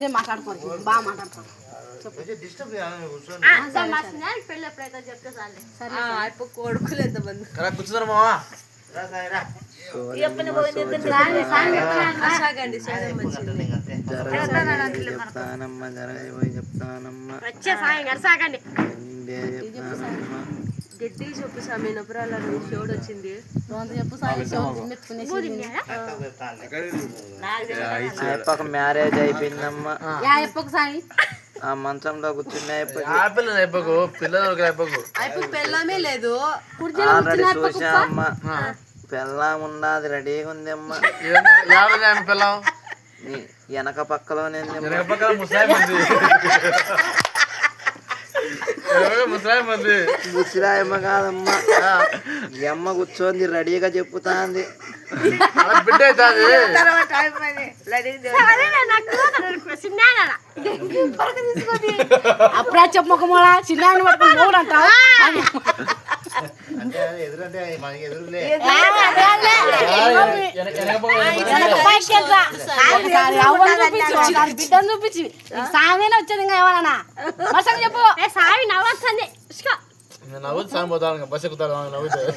మాట్లాడుకోండి బాగా మాట్లాడుకోండి కొడుకులు ఎంతమంది గట్టి చెప్పు సామి నపురాల షోడ్ వచ్చింది చెప్పక మ్యారేజ్ అయిపోయిందమ్మా ఆ మంచంలో కూర్చుని పిల్లమే లేదు ఆల్రెడీ చూసామ్మా పిల్లం ఉన్నది రెడీగా ఉంది అమ్మా వెనక పక్కలోనే ముసిరాయమ్మ కాదమ్మా ఈ అమ్మ కూర్చోంది రెడీగా చెప్పుతాంది అప్పుడే చెప్పక చిన్న పట్టుకుని మూడంట బిడ్డను చూపించి సామేనే వచ్చేది ఇంకా ఏమన్నా బస్సు చెప్పు సామి నవ్వుతుంది నవ్వుతుంది సామి పోతాను బస్సు ఎక్కుతాను నవ్వుతుంది